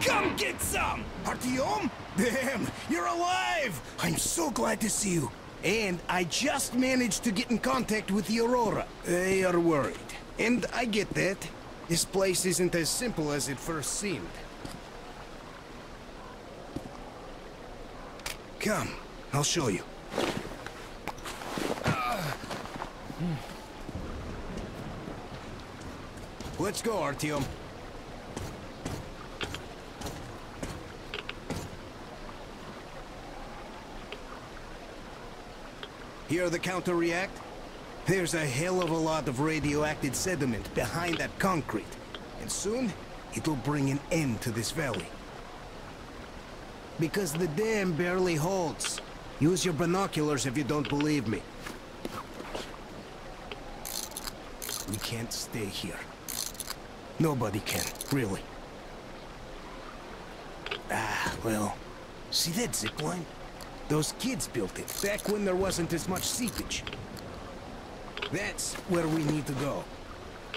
Come get some! Artyom? Damn, you're alive! I'm so glad to see you. And I just managed to get in contact with the Aurora. They are worried. And I get that. This place isn't as simple as it first seemed. Come, I'll show you. Let's go, Artyom. Hear the counter-react? There's a hell of a lot of radioactive sediment behind that concrete. And soon, it'll bring an end to this valley. Because the dam barely holds. Use your binoculars if you don't believe me. We can't stay here. Nobody can, really. Well, see that zipline? Those kids built it, back when there wasn't as much seepage. That's where we need to go.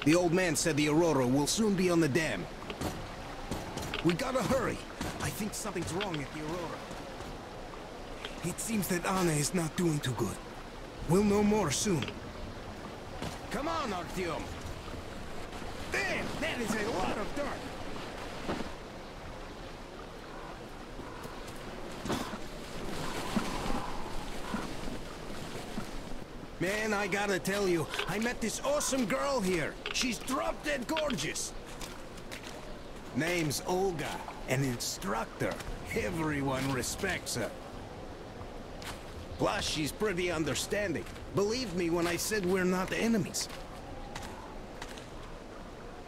The old man said the Aurora will soon be on the dam. We gotta hurry. I think something's wrong at the Aurora. It seems that Anna is not doing too good. We'll know more soon. Come on, Artyom! Damn, that is a lot of dirt! Man, I gotta tell you, I met this awesome girl here. She's drop-dead gorgeous. Name's Olga, an instructor. Everyone respects her. Plus, she's pretty understanding. Believe me when I said we're not enemies.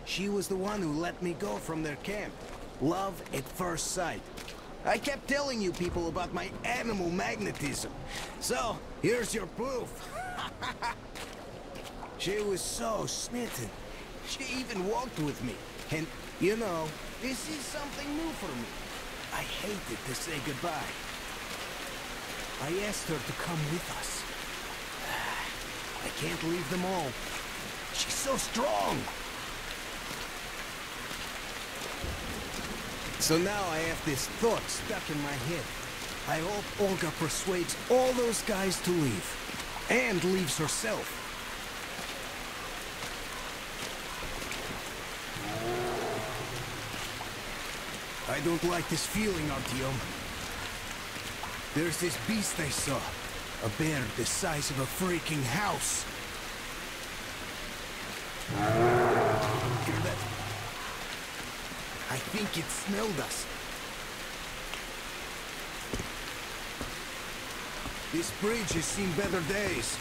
She was the one who let me go from their camp. Love at first sight. I kept telling you people about my animal magnetism. So, here's your proof. She was so smitten. She even walked with me. And, you know, this is something new for me. I hated to say goodbye. I asked her to come with us. I can't leave them all. She's so strong. So now I have this thought stuck in my head. I hope Olga persuades all those guys to leave. And leaves herself. I don't like this feeling, Artyom. There's this beast I saw. A bear the size of a freaking house. Hear that? I think it smelled us. This bridge has seen better days.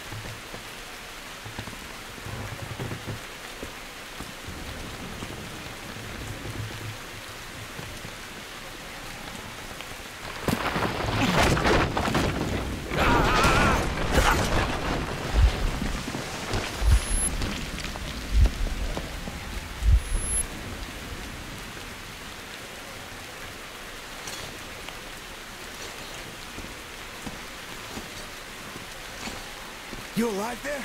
You alive there?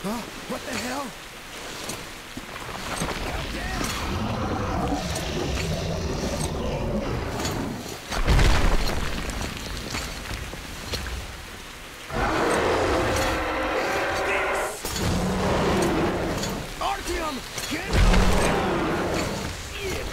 Huh? What the hell? Artyom, get out there! Shit!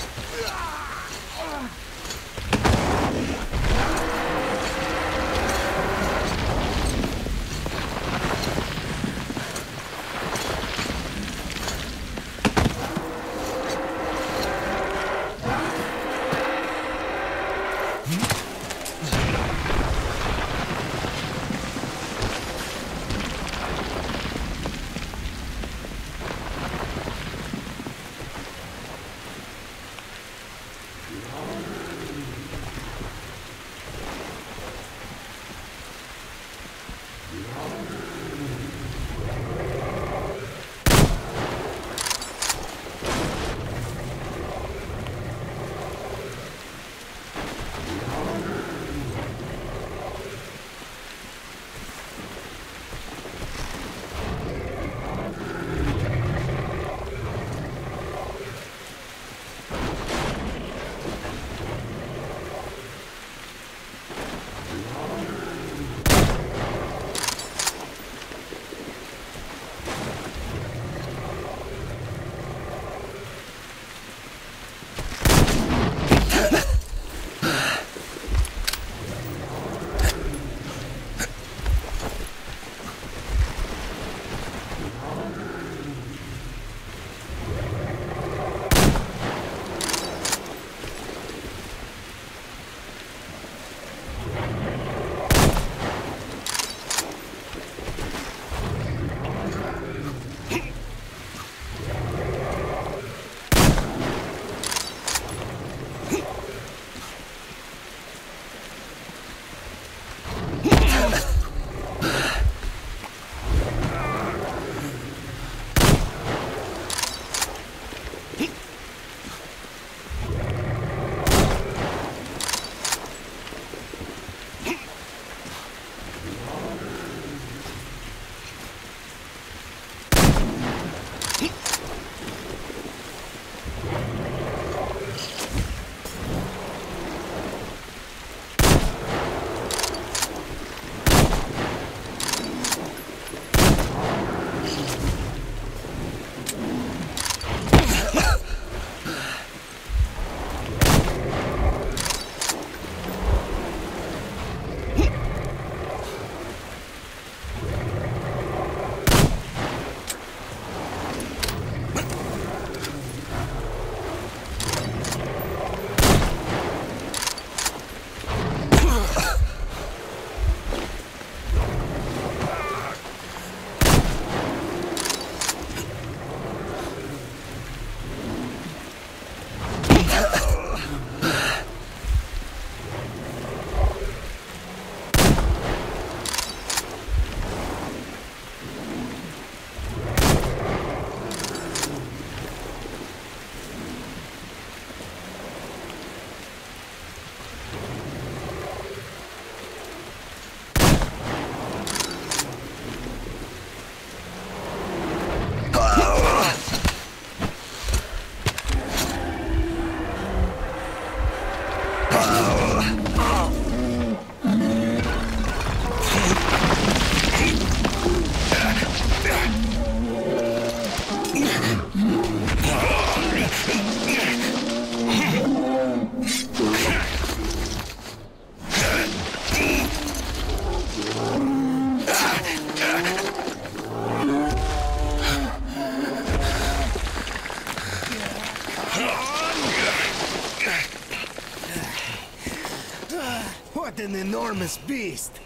What an enormous beast!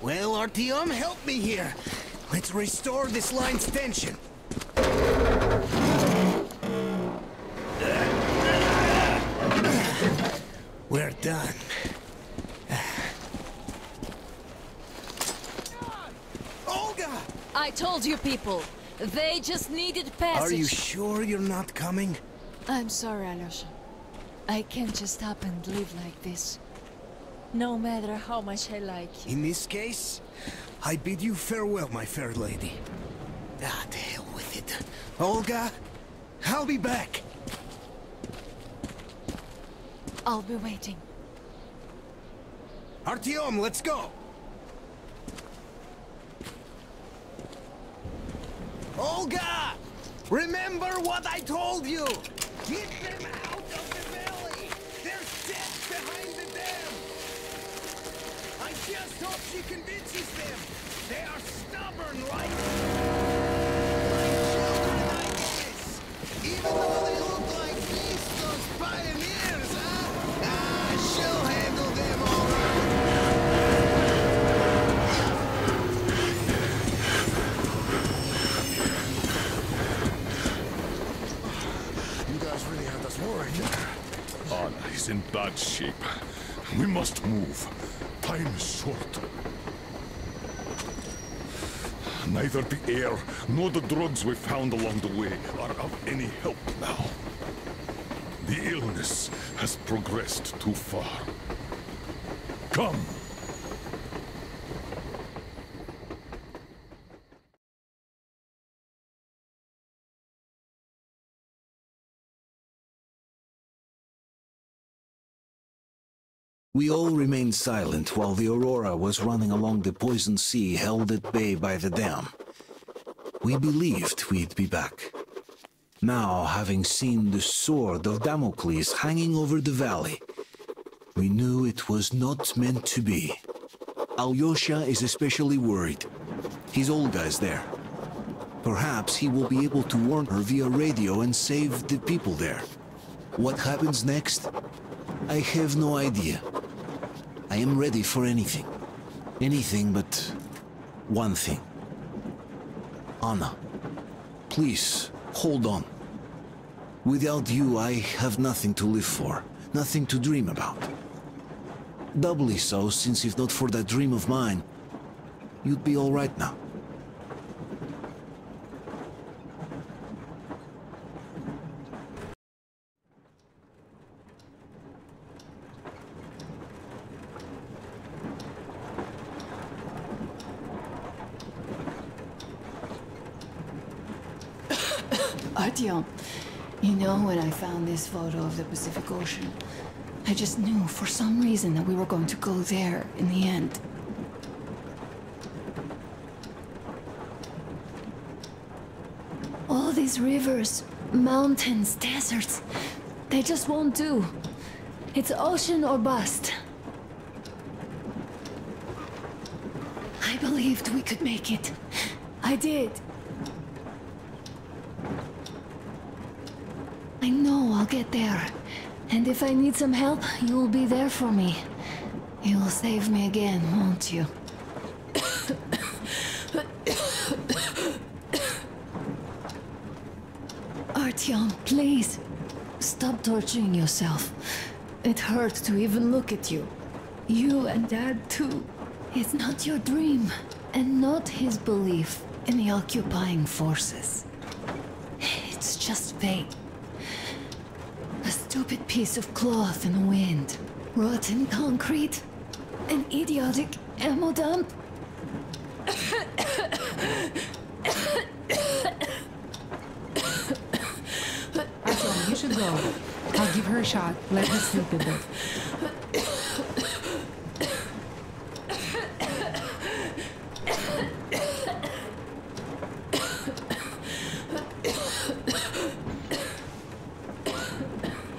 Well, Artyom, help me here. Let's restore this line's tension. We're done. Olga! I told you people. They just needed passage. Are you sure you're not coming? I'm sorry, Alyosha. I can't just up and live like this. No matter how much I like you. In this case, I bid you farewell, my fair lady. Ah, to hell with it. Olga, I'll be back. I'll be waiting. Artyom, let's go! Olga! Remember what I told you! Get them out of the valley! There's death behind the dam! I just hope she convinces them! They are stubborn like children, I guess! Even though they look like beasts, those pioneers, huh? Ah, she'll handle them all right! Really had us worried. Anna is in bad shape. We must move. Time is short. Neither the air nor the drugs we found along the way are of any help now. The illness has progressed too far. Come! We all remained silent while the Aurora was running along the poisoned sea held at bay by the dam. We believed we'd be back. Now, having seen the sword of Damocles hanging over the valley, we knew it was not meant to be. Alyosha is especially worried. His Olga is there. Perhaps he will be able to warn her via radio and save the people there. What happens next? I have no idea. I am ready for anything. Anything but one thing. Anna, please, hold on. Without you, I have nothing to live for, nothing to dream about. Doubly so, since if not for that dream of mine, you'd be all right now. Artyom, you know, when I found this photo of the Pacific Ocean, I just knew for some reason that we were going to go there in the end. All these rivers, mountains, deserts, they just won't do. It's ocean or bust. I believed we could make it. I did. I know I'll get there. And if I need some help, you'll be there for me. You'll save me again, won't you? Artyom, please. Stop torturing yourself. It hurts to even look at you. You and Dad, too. It's not your dream, and not his belief in the occupying forces. It's just fate. A stupid piece of cloth in the wind. Rotten concrete. An idiotic ammo dump. Artyom, you should go. I'll give her a shot. Let her sleep a bit.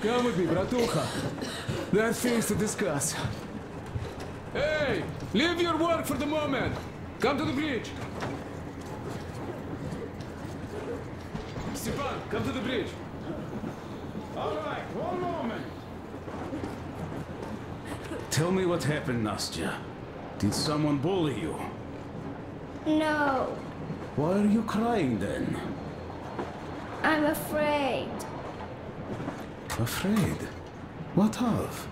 Come with me, bratucha. There are things to discuss. Hey! Leave your work for the moment! Come to the bridge! Stepan, come to the bridge! All right, one moment! Tell me what happened, Nastya. Did someone bully you? No, Why are you crying then? I'm afraid. Afraid? What of?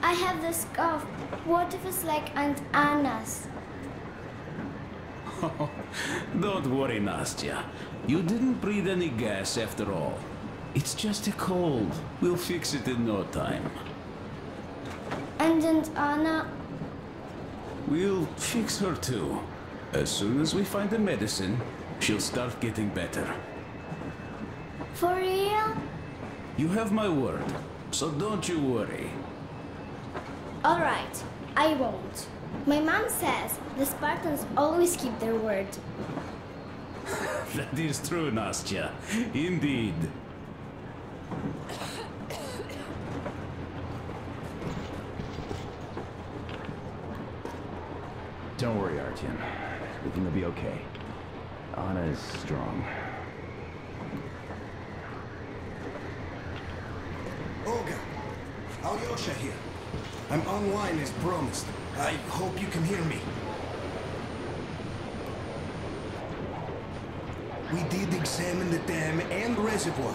I have this cough. What if it's like Aunt Anna's? Don't worry, Nastya. You didn't breathe any gas after all. It's just a cold. We'll fix it in no time. And Aunt Anna? We'll fix her too. As soon as we find the medicine, she'll start getting better. For real? You have my word, so don't you worry. Alright, I won't. My mom says the Spartans always keep their word. That is true, Nastya. Indeed. Don't worry, Artyom. Everything will be okay. Anna is strong. Olga, Alyosha here. I'm online as promised. I hope you can hear me. We did examine the dam and reservoir.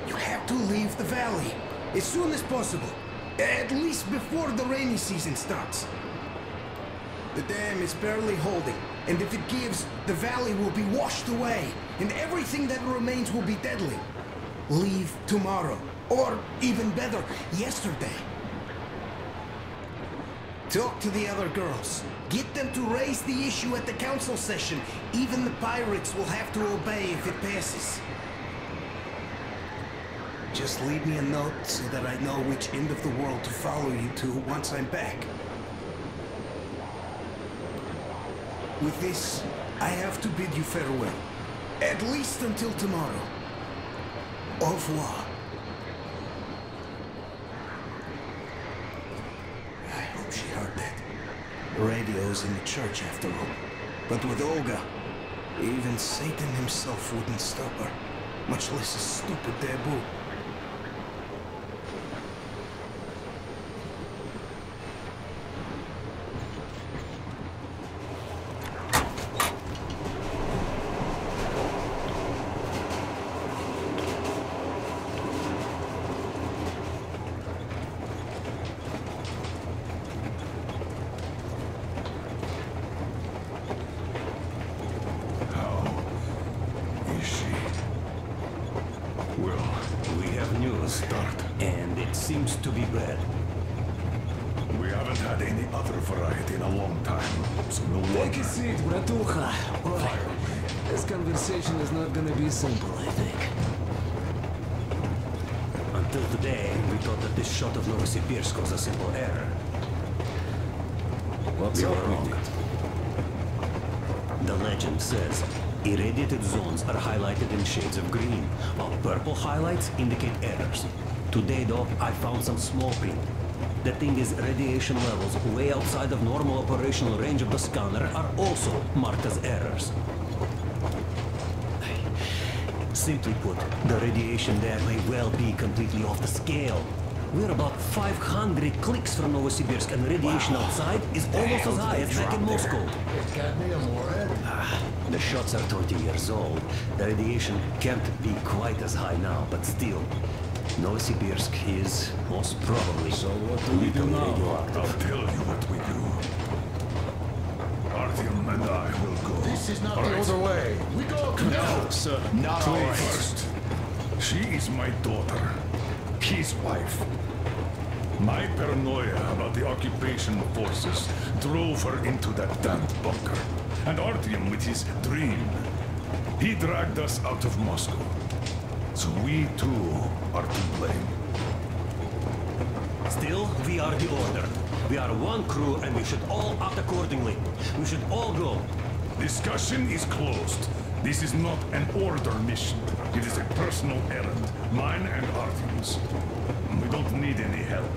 You have to leave the valley as soon as possible. At least before the rainy season starts. The dam is barely holding, and if it gives, the valley will be washed away, and everything that remains will be deadly. Leave tomorrow, or even better, yesterday. Talk to the other girls. Get them to raise the issue at the council session. Even the pirates will have to obey if it passes. Just leave me a note so that I know which end of the world to follow you to once I'm back. With this, I have to bid you farewell. At least until tomorrow. Au revoir. I hope she heard that. The radio's in the church after all. But with Olga, even Satan himself wouldn't stop her. Much less a stupid taboo. Seems to be bad. We haven't had any other variety in a long time, so no wonder. Take a seat, bratucha. This conversation is not gonna be simple, I think. Until today, we thought that this shot of Novosibirsk was a simple error. What's we up were wrong. The legend says irradiated zones are highlighted in shades of green, while purple highlights indicate errors. Today, though, I found some small print. The thing is, radiation levels way outside of normal operational range of the scanner are also marked as errors. Simply put, the radiation there may well be completely off the scale. We're about 500 clicks from Novosibirsk, and the radiation outside is almost as high as back in Moscow. It got me a warhead. The shots are 20 years old. The radiation can't be quite as high now, but still. Novosibirsk is most probably So what do we do now? I'll tell you what we do. Artyom and I will go. This is not All the right? other way. We go together. No, sir. Not all right. First, she is my daughter, his wife. My paranoia about the occupation forces drove her into that damned bunker. And Artyom with his dream. He dragged us out of Moscow. So we too are to blame. Still, we are the order. We are one crew and we should all act accordingly. We should all go. Discussion is closed. This is not an order mission. It is a personal errand. Mine and Artyom's. We don't need any help.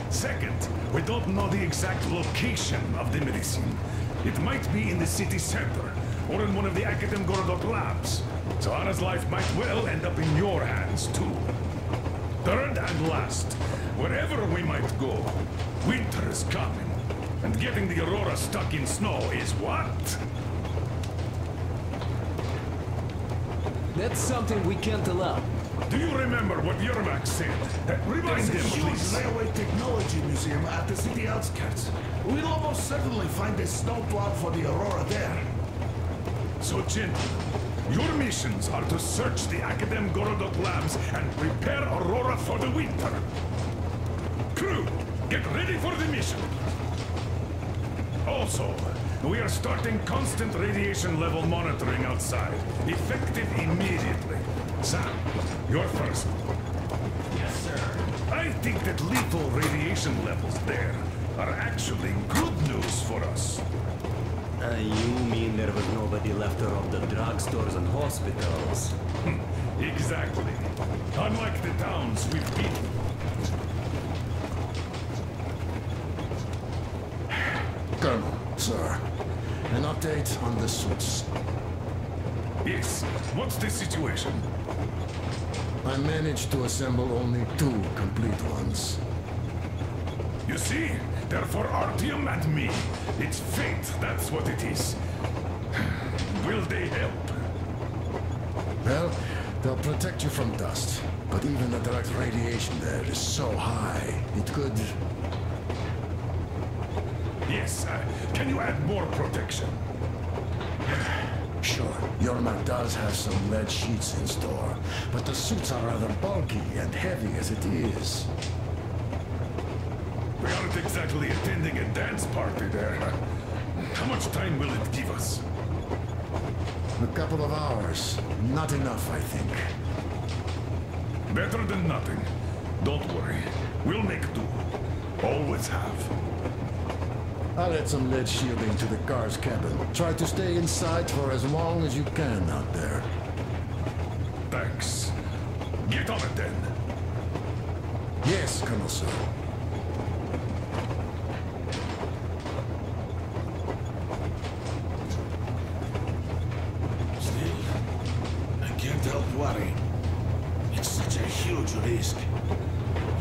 Second, we don't know the exact location of the medicine. It might be in the city center, or in one of the Akademgorodok labs. So Anna's life might well end up in your hands, too. Third and last, wherever we might go, winter is coming. And getting the Aurora stuck in snow is what? That's something we can't allow. Do you remember what Yermak said? Remind There's a him, huge please. railway technology museum at the city outskirts. We'll almost certainly find a snowplow for the Aurora there. So, gentlemen, your missions are to search the Academ Gorodok labs and prepare Aurora for the winter. Crew, get ready for the mission. Also, we are starting constant radiation level monitoring outside, effective immediately. Sam, you're first. Yes, sir. I think that lethal radiation levels there are actually good news for us. You mean there was nobody left to rob the drugstores and hospitals? Exactly. Unlike the towns we've been. Colonel, sir. An update on the suits. Yes, what's the situation? I managed to assemble only 2 complete ones. You see? They're for Artyom and me. It's fate, that's what it is. Will they help? Well, they'll protect you from dust. But even the direct radiation there is so high, it could... Yes, can you add more protection? Sure, Yermak does have some lead sheets in store, but the suits are rather bulky and heavy as it is. We aren't exactly attending a dance party there. How much time will it give us? A couple of hours. Not enough, I think. Better than nothing. Don't worry. We'll make do. Always have. I'll add some lead shielding to the car's cabin. Try to stay inside for as long as you can out there. Thanks. Get on it then. Yes, Colonel, sir. Still, I can't help worrying. It's such a huge risk.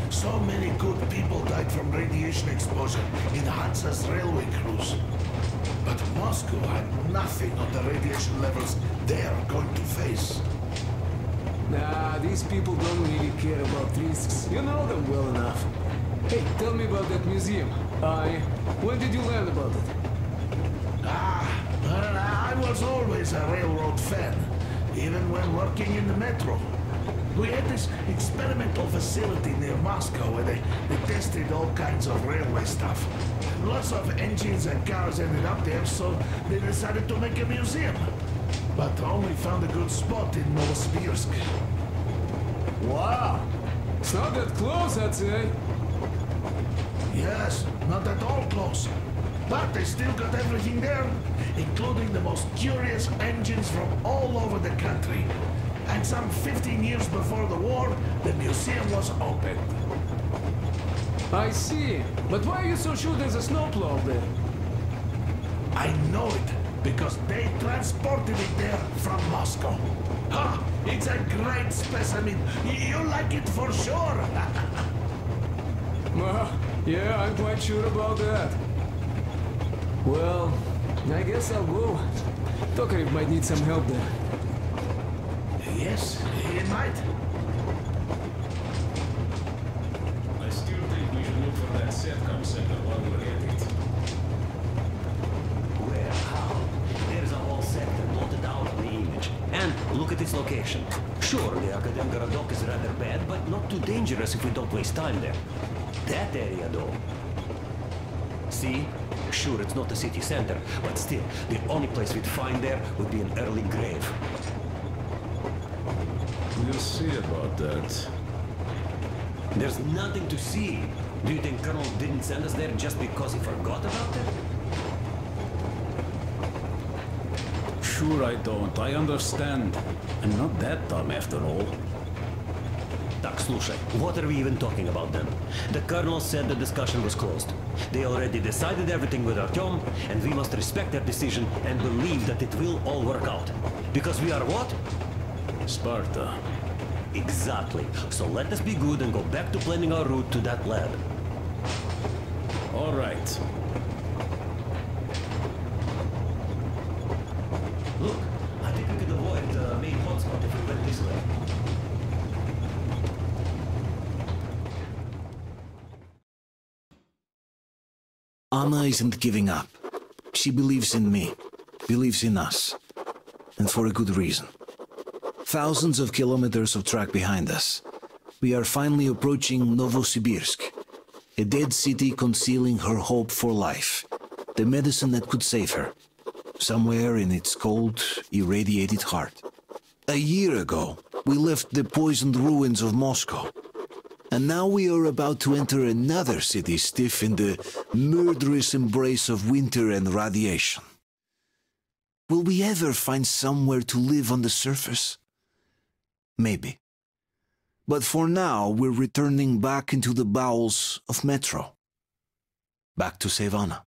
So many good people died from radiation exposure in Hansa's railway crews. But Moscow had nothing on the radiation levels they're going to face. Nah, these people don't really care about risks. You know them well enough. Hey, tell me about that museum. When did you learn about it? I was always a railroad fan, even when working in the metro. We had this experimental facility near Moscow where they tested all kinds of railway stuff. Lots of engines and cars ended up there, so they decided to make a museum. But only found a good spot in Novosibirsk. Wow! It's not that close, I'd say. Yes, not at all close. But they still got everything there, including the most curious engines from all over the country. And some 15 years before the war, the museum was opened. I see. But why are you so sure there's a snowplow there? I know it, because they transported it there from Moscow. Ha! It's a great specimen. You'll like it for sure. Well, yeah, I'm quite sure about that. Well, I guess I'll go. Tokarev might need some help there. Yes, he might. I still think we should look for that SETCOM center while we're at it. Where? How? There's a whole sector blotted out on the image. And look at its location. Sure, the Academ Gorodok is rather bad, but not too dangerous if we don't waste time there. That area, though. See? Sure, it's not a city center, but still, the only place we'd find there would be an early grave. We'll see about that. There's nothing to see. Do you think Colonel didn't send us there just because he forgot about it? Sure I don't. I understand. I'm not that dumb after all. Так, слушай, what are we even talking about then? The Colonel said the discussion was closed. They already decided everything with Artyom, and we must respect their decision and believe that it will all work out. Because we are what? Sparta. Exactly. So let us be good and go back to planning our route to that lab. All right. Look, I think we could avoid the main hotspot if we went this way. Anna isn't giving up. She believes in me, believes in us, and for a good reason. Thousands of kilometers of track behind us, we are finally approaching Novosibirsk, a dead city concealing her hope for life, the medicine that could save her, somewhere in its cold, irradiated heart. A year ago, we left the poisoned ruins of Moscow, and now we are about to enter another city stiff in the murderous embrace of winter and radiation. Will we ever find somewhere to live on the surface? Maybe. But for now, we're returning back into the bowels of Metro. Back to save Anna.